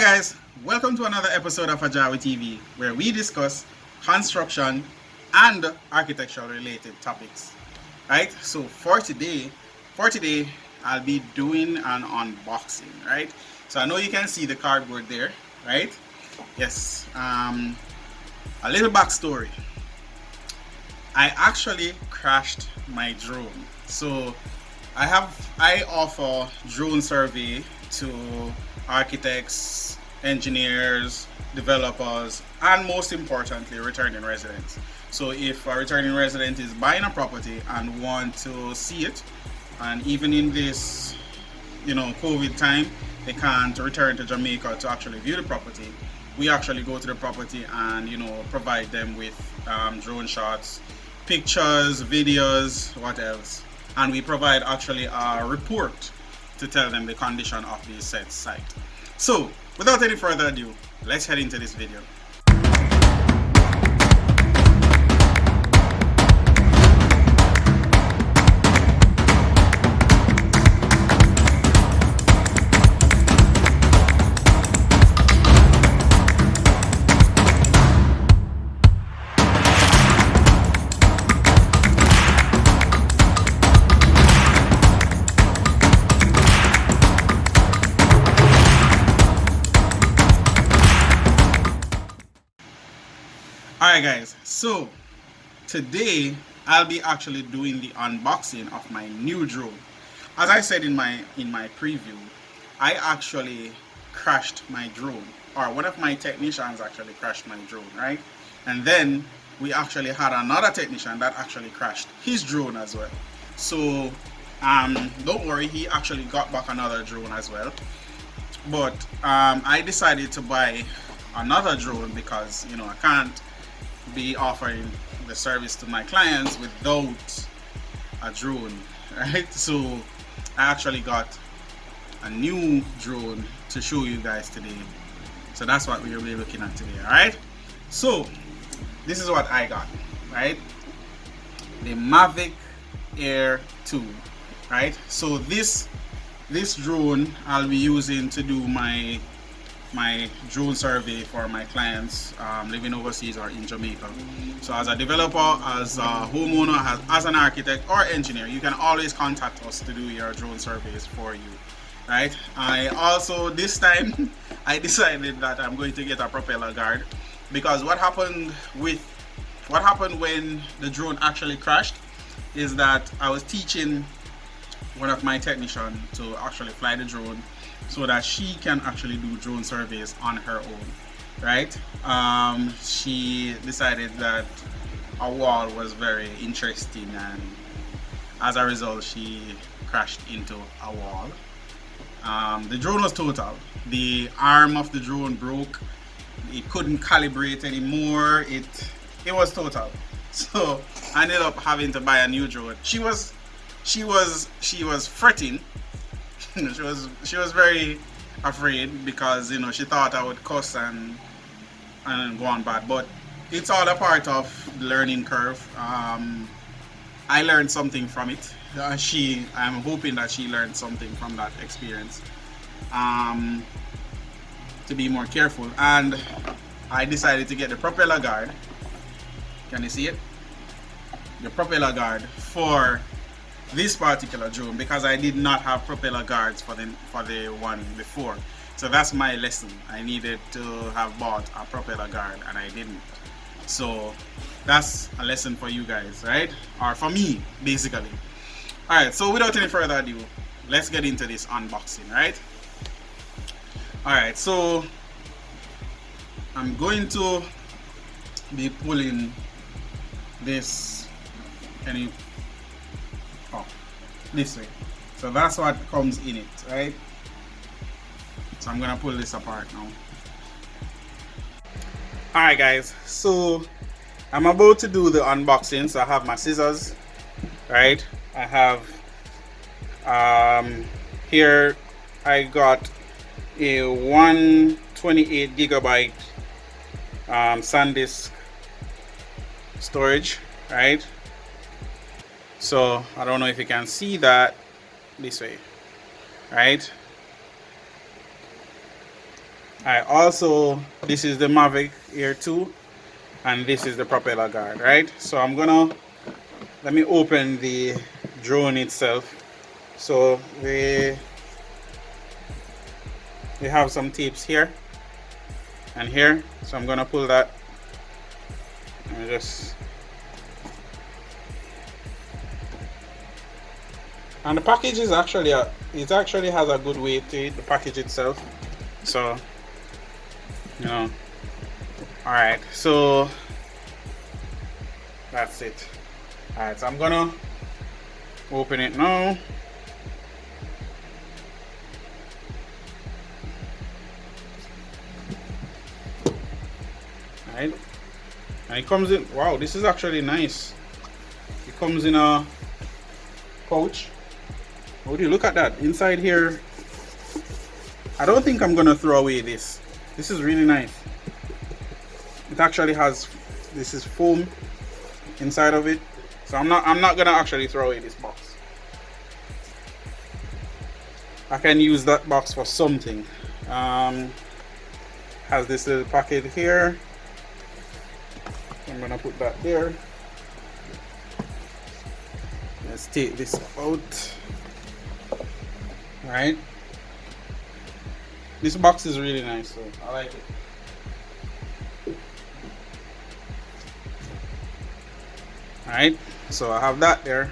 guys, welcome to another episode of AJAWI TV, where we discuss construction and architectural related topics. Right? So for today, I'll be doing an unboxing, right? So I know you can see the cardboard there, right? Yes. A little backstory. I actually crashed my drone. So I offer drone survey to architects, engineers, developers, and most importantly, returning residents. So if a returning resident is buying a property and want to see it, and even in this, COVID time, they can't return to Jamaica to actually view the property, we actually go to the property and provide them with drone shots, pictures, videos, what else, and we provide actually a report to tell them the condition of the said site. So without any further ado, let's head into this video. Alright guys, so today I'll be actually doing the unboxing of my new drone. As I said in my preview, I actually crashed my drone, or one of my technicians actually crashed my drone, right? And then we actually had another technician that actually crashed his drone as well. So don't worry, he actually got back another drone as well. But I decided to buy another drone because I can't be offering the service to my clients without a drone, right? So I actually got a new drone to show you guys today. So that's what we're really looking at today. All right, so this is what I got, right? The Mavic Air 2, right? So this drone I'll be using to do my drone survey for my clients living overseas or in Jamaica. So as a developer, as a homeowner, as an architect or engineer, you can always contact us to do your drone surveys for you, right? I also, this time, I decided that I'm going to get a propeller guard, because what happened when the drone actually crashed is that I was teaching one of my technicians to actually fly the drone so that she can actually do drone surveys on her own, right? She decided that a wall was very interesting, and as a result she crashed into a wall. The drone was total. The arm of the drone broke. It couldn't calibrate anymore. It was total. So I ended up having to buy a new drone. She was fretting. she was very afraid because she thought I would cuss and go on bad, but it's all a part of the learning curve. I learned something from it. I'm hoping that she learned something from that experience, to be more careful. And I decided to get the propeller guard. Can you see it? The propeller guard for this particular drone, because I did not have propeller guards for the one before. So that's my lesson. I needed to have bought a propeller guard and I didn't. So that's a lesson for you guys, right? Or for me, basically. Alright, so without any further ado, let's get into this unboxing, right? Alright, so I'm going to be pulling this this way. So that's what comes in it, right? So I'm gonna pull this apart now. Alright guys, so I'm about to do the unboxing. So I have my scissors, right? I have here I got a 128 gigabyte SanDisk storage, right? So I don't know if you can see that this way, right? Alright, also this is the Mavic Air 2 and this is the propeller guard, right? So let me open the drone itself. So we have some tapes here and here, so I'm gonna pull that and the package is actually it actually has a good weight to it, the package itself. So alright, so that's it. Alright, so I'm gonna open it now. Alright, and it comes in, wow, this is actually nice. It comes in a pouch. Would you look at that inside here? I don't think I'm gonna throw away this. This is really nice. It actually has, this is foam inside of it, so I'm not gonna actually throw away this box. I can use that box for something. Has this little pocket here. I'm gonna put that there. Let's take this out. Right, this box is really nice, so I like it. Alright, so I have that there.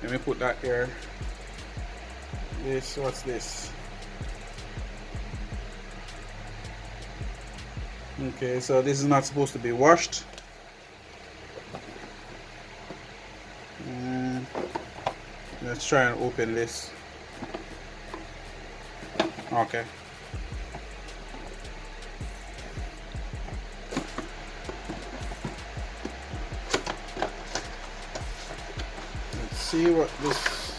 Let me put that there. What's this? Okay, so this is not supposed to be washed. Let's try and open this. Okay. Let's see what this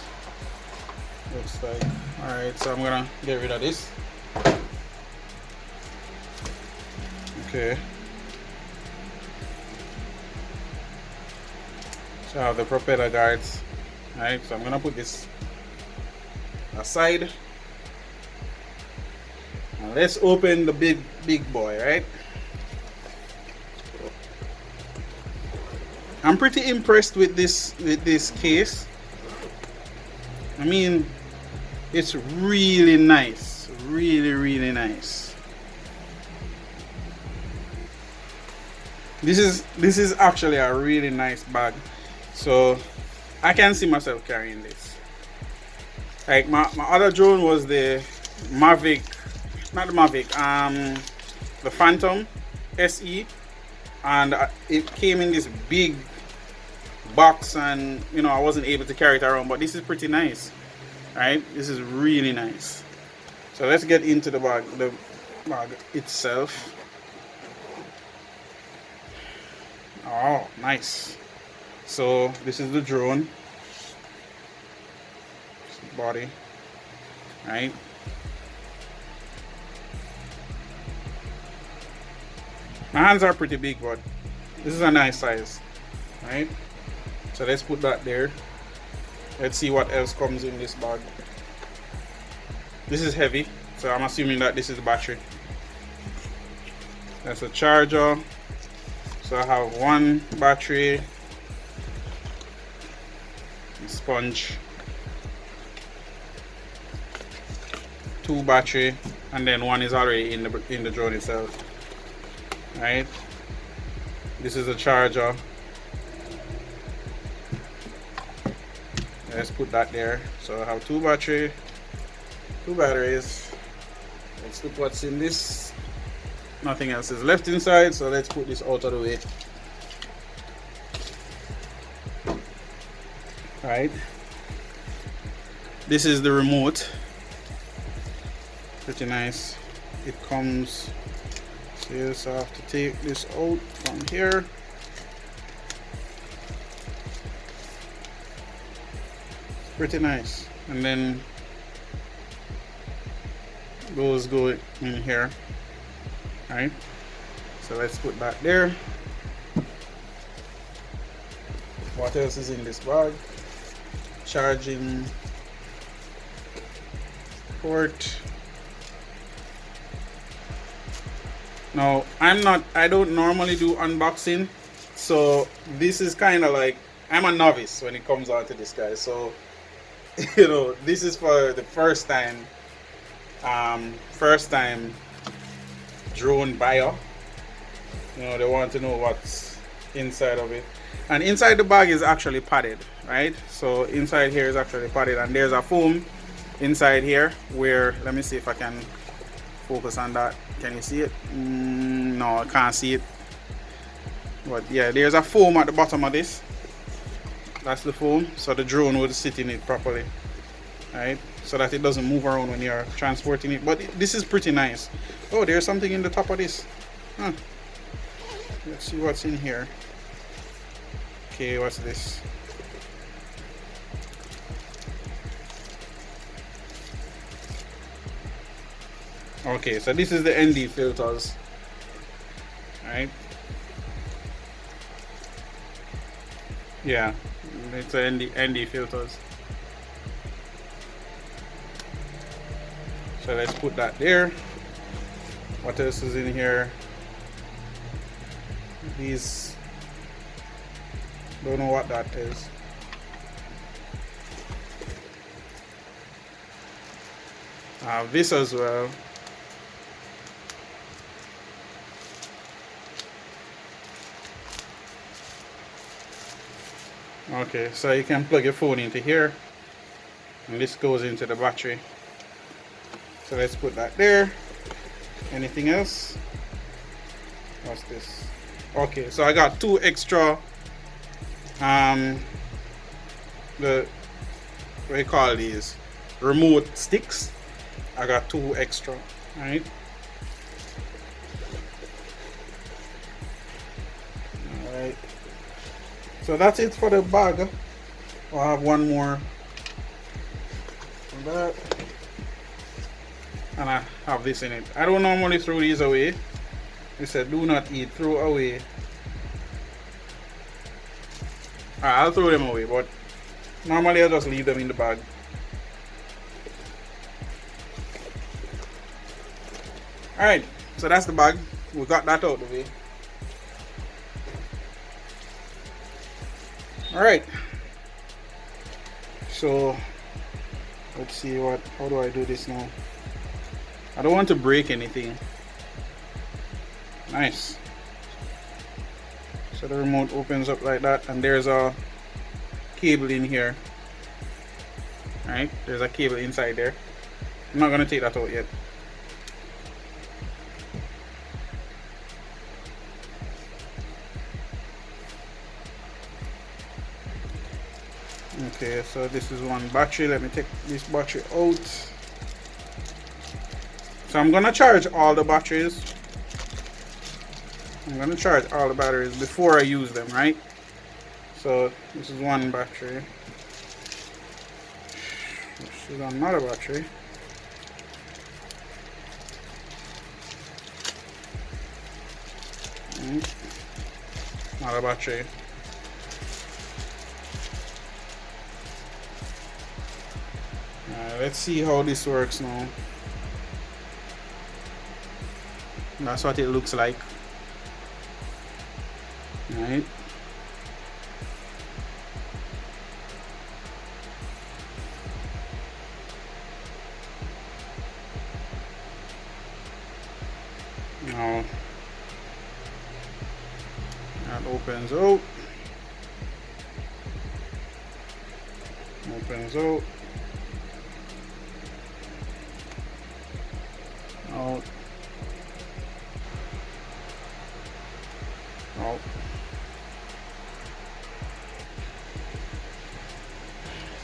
looks like. Alright, so I'm gonna get rid of this. Okay. So I have the propeller guards. Alright, so I'm gonna put this aside. Now let's open the big boy, right? I'm pretty impressed with this case. I mean, it's really nice, really nice. This is actually a really nice bag, so I can see myself carrying this. Like my other drone was the Mavic, not the Mavic, the Phantom SE, and it came in this big box, and I wasn't able to carry it around. But this is pretty nice, right? This is really nice. So let's get into the bag itself. Oh, nice. So this is the drone body, right? My hands are pretty big, but this is a nice size, right? So let's put that there. Let's see what else comes in this bag. This is heavy, so I'm assuming that this is the battery. That's a charger. So I have one battery, a sponge, 2 battery, and then one is already in the drone itself. Right, this is a charger. Let's put that there. So I have 2 batteries. Let's look what's in this. Nothing else is left inside, so let's put this out of the way. Right, this is the remote. Pretty nice. It comes. So I have to take this out from here. It's pretty nice. And then those go in here. Alright. So let's put that there. What else is in this bag? Charging port. Now, I don't normally do unboxing, so this is kind of like, I'm a novice when it comes on to this, guys. So, this is for the first time drone buyer. They want to know what's inside of it. And inside the bag is actually padded, right? So inside here is actually padded, and there's a foam inside here where, let me see if I can focus on that. Can you see it? No, I can't see it. But yeah, there's a foam at the bottom of this. That's the foam, so the drone would sit in it properly, right? So that it doesn't move around when you're transporting it. But this is pretty nice. Oh, there's something in the top of this. Huh. Let's see what's in here. Okay, what's this? Okay, so this is the ND filters, right? Yeah, it's a ND filters. So let's put that there. What else is in here? These, don't know what that is. I have this as well. Okay, so you can plug your phone into here, and this goes into the battery. So let's put that there. Anything else? What's this? Okay, so I got two extra the, what do you call these, remote sticks. I got two extra, right? Alright, so that's it for the bag. I'll have one more for that, and I have this in it. I don't normally throw these away. They said do not eat, throw away. I'll throw them away, but normally I'll just leave them in the bag. Alright, so that's the bag. We got that out of the way. Alright, so let's see how do I do this now? I don't want to break anything. Nice. So the remote opens up like that, and there's a cable in here. Alright, there's a cable inside there. I'm not gonna take that out yet. Okay, so this is one battery. Let me take this battery out. So I'm gonna charge all the batteries. I'm gonna charge all the batteries before I use them, right? So this is one battery. This is another battery. Another battery. Let's see how this works now. That's what it looks like. Right. Now that opens out. Opens out. Out. Out.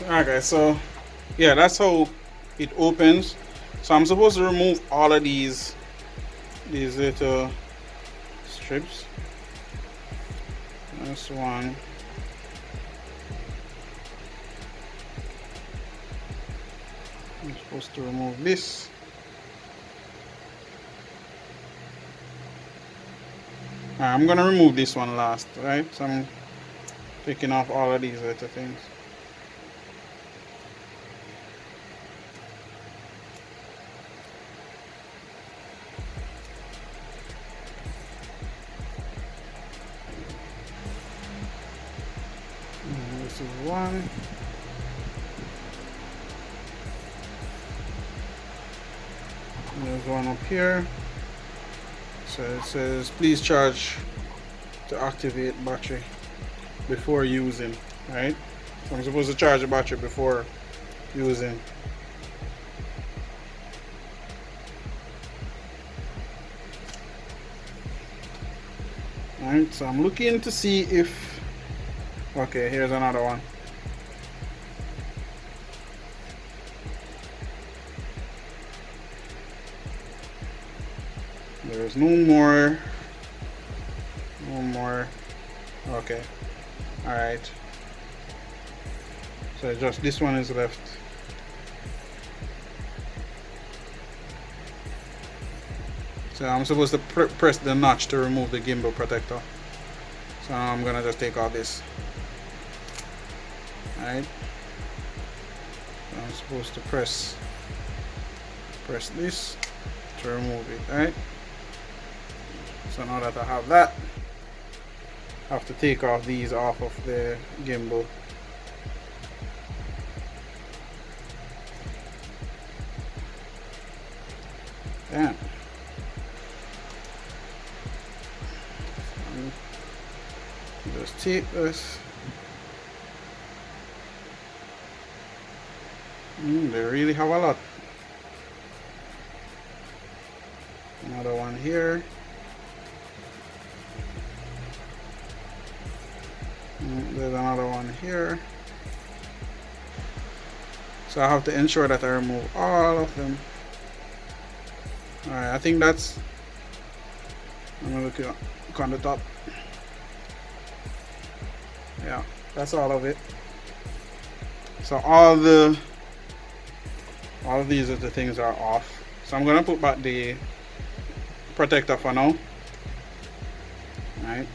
Alright guys, so yeah, that's how it opens. So I'm supposed to remove all of these little strips. That's one. I'm supposed to remove this. I'm gonna remove this one last, right? So I'm taking off all of these little things. This is one. And there's one up here. So it says please charge to activate battery before using, right? So I'm supposed to charge the battery before using. Alright, so I'm looking to see if, okay, here's another one. There's no more. Okay. Alright. So just this one is left. So I'm supposed to press the notch to remove the gimbal protector. So I'm gonna just take out this. Alright. So I'm supposed to press this to remove it. Alright. So now that I have that, I have to take off these off of the gimbal. Damn. Just take this. They really have a lot. Another one here. There's another one here. So I have to ensure that I remove all of them. Alright, I think that's, I'm gonna look on the top. Yeah, that's all of it. So all of these are the things are off. So I'm gonna put back the protector for now. Alright.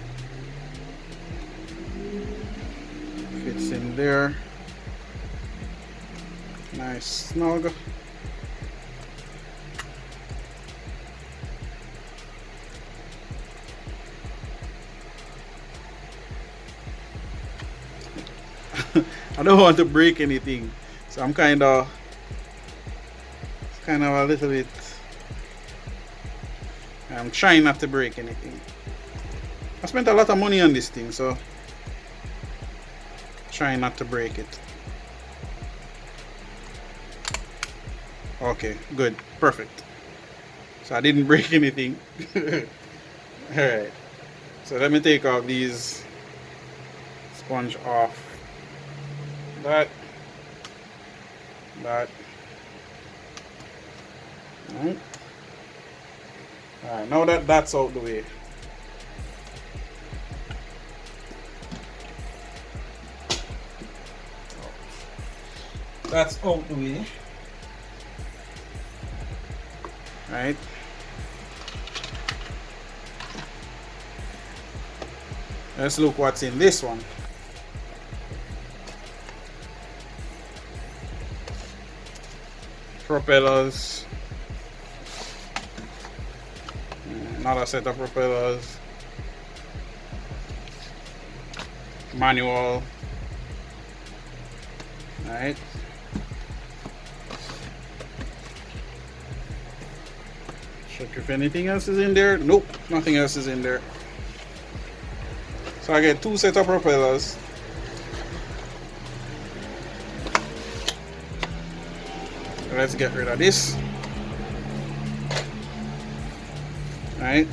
Fits in there. Nice snug. I don't want to break anything, so I'm kind of a little bit, I'm trying not to break anything. I spent a lot of money on this thing, so trying not to break it. Okay, good, perfect. So I didn't break anything. Alright, so let me take off these sponge off. That. Alright. Alright, now that that's out the way. That's out the way. Right. Let's look what's in this one. Propellers, another set of propellers, manual. Alright, check if anything else is in there. Nope, nothing else is in there. So I get two sets of propellers. Let's get rid of this. Right.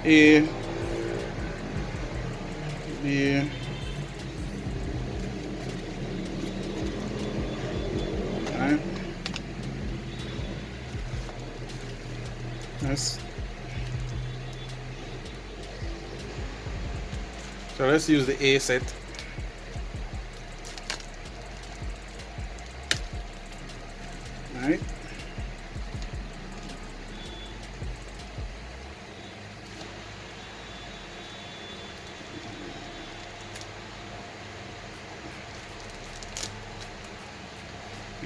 A, B, right. Nice. So let's use the A set. Alright.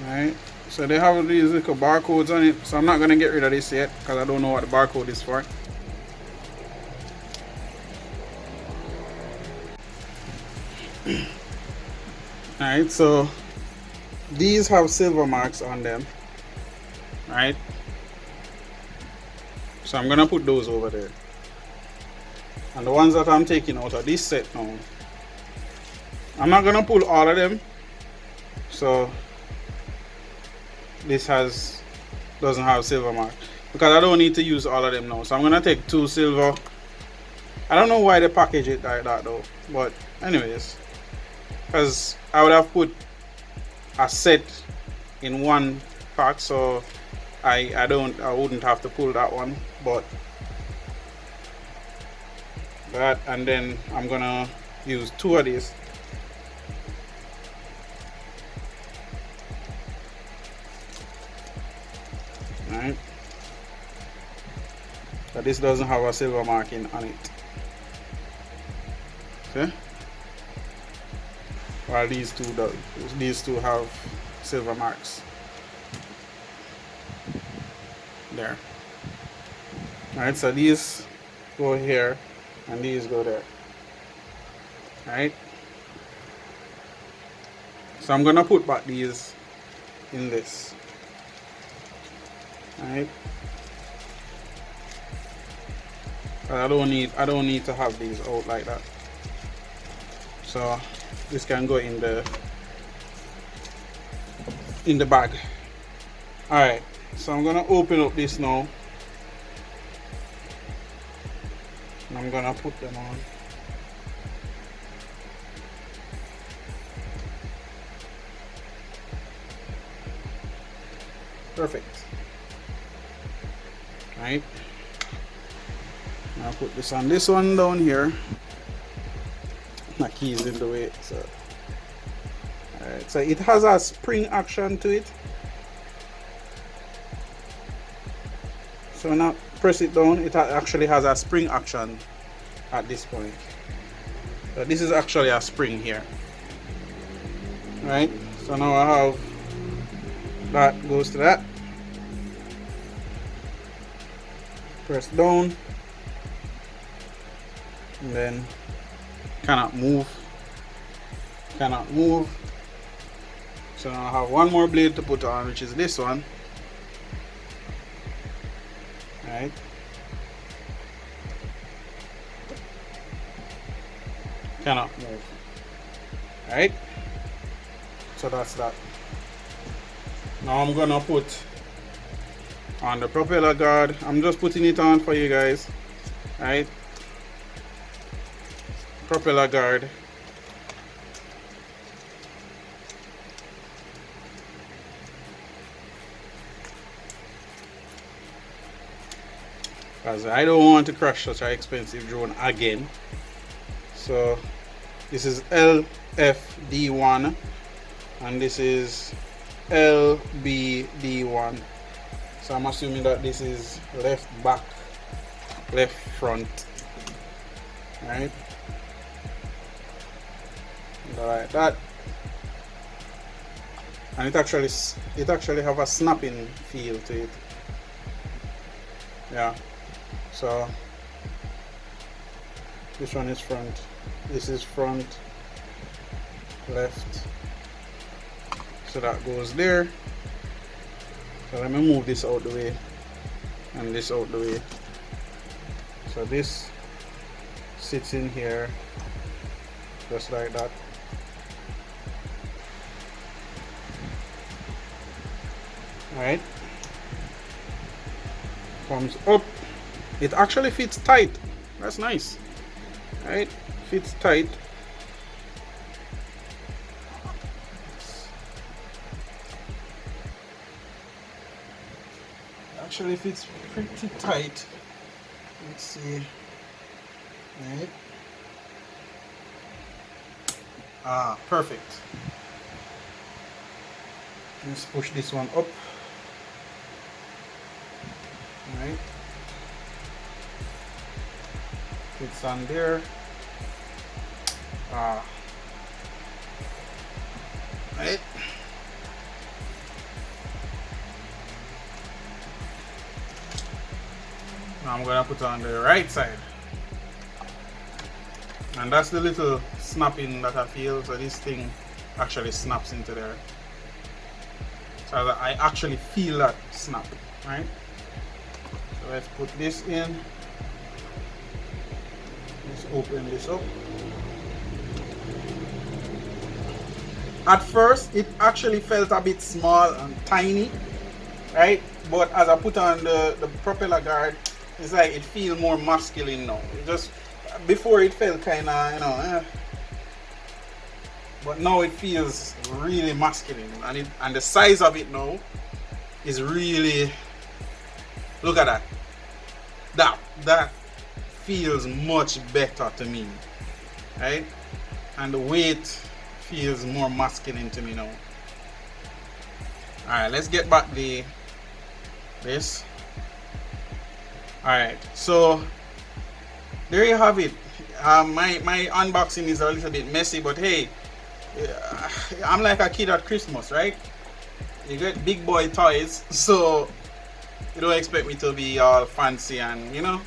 Alright. So they have these little barcodes on it. So I'm not gonna get rid of this yet because I don't know what the barcode is for. Alright, so these have silver marks on them. Right? So I'm gonna put those over there. And the ones that I'm taking out of this set now, I'm not gonna pull all of them. So this doesn't have silver mark because I don't need to use all of them now. So I'm gonna take 2 silver. I don't know why they package it like that though, but anyways, because I would have put a set in one pack, so I wouldn't have to pull that one, but that, and then I'm gonna use 2 of these. Alright, but this doesn't have a silver marking on it. Okay, while these two have silver marks there. Alright, so these go here and these go there. Alright, so I'm gonna put back these in this. Alright, I don't need to have these out like that. So this can go in the bag. Alright, so I'm gonna open up this now. And I'm gonna put them on. Perfect. Right. I'll put this on this one down here. My key is in the way, so alright, so it has a spring action to it. So when I press it down, it actually has a spring action at this point. So this is actually a spring here. Right? So now I have that goes to that. Press down. And then cannot move. So now I have one more blade to put on, which is this one. Right. Cannot move. Right. So that's that. Now I'm gonna put on the propeller guard. I'm just putting it on for you guys. Right. Propeller guard. Because I don't want to crash such an expensive drone again. So this is LFD1 and this is LBD1. So I'm assuming that this is left back, left front. Right? Like that. And it actually have a snapping feel to it. Yeah. So this one is front, this is front, left, so that goes there. So let me move this out the way and this out the way. So this sits in here just like that. Alright, comes up. It actually fits tight. That's nice. Right? Fits tight. Actually fits pretty tight. Let's see. Right? Ah, perfect. Let's push this one up. Right? It's on there. Right. Now I'm gonna put on the right side. And that's the little snapping that I feel. So this thing actually snaps into there. So I actually feel that snap, right? So let's put this in. Let's open this up. At first, it actually felt a bit small and tiny, right? But as I put on the propeller guard, it's like it feels more masculine now. It just before it felt kind of, you know, but now it feels really masculine, and the size of it now is really, look at that. That feels much better to me, right? And the weight feels more masculine to me now. All right, let's get back this. All right, so there you have it. My unboxing is a little bit messy, but hey, I'm like a kid at Christmas, right? You get big boy toys, so you don't expect me to be all fancy, and you know,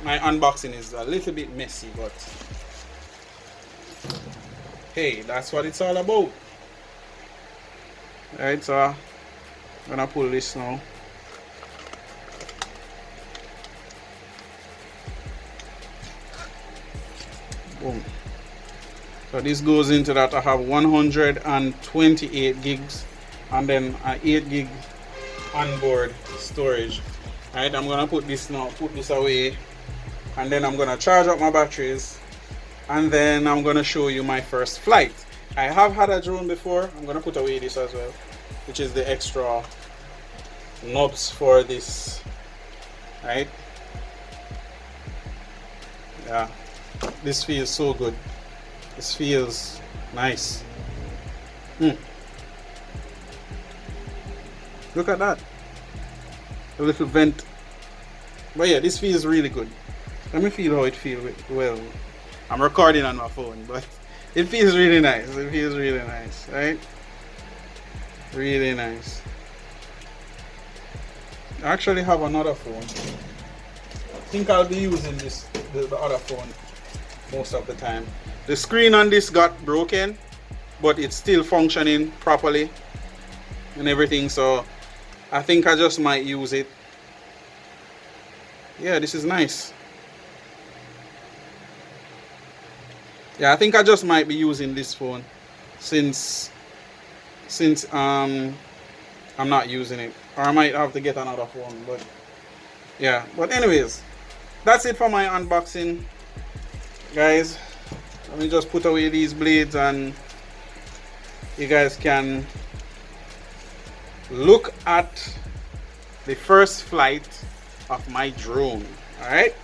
my unboxing is a little bit messy, but hey, that's what it's all about. Alright, so I'm gonna pull this now. Boom. So this goes into that. I have 128 gigs and then an 8 gig onboard storage. Alright, I'm gonna put this now, put this away, and then I'm gonna charge up my batteries, and then I'm gonna show you my first flight. I have had a drone before. I'm gonna put away this as well, which is the extra knobs for this. Right? Yeah, this feels so good. This feels nice. Look at that, a little vent. But yeah, this feels really good. Let me feel how it feels. Well, I'm recording on my phone, but it feels really nice. It feels really nice, right? Really nice. I actually have another phone. I think I'll be using the other phone most of the time. The screen on this got broken, but it's still functioning properly and everything, so I think I just might use it. Yeah, this is nice. Yeah, I think I just might be using this phone since I'm not using it, or I might have to get another phone. But yeah, but anyways, that's it for my unboxing, guys. Let me just put away these blades and you guys can look at the first flight of my drone. All right.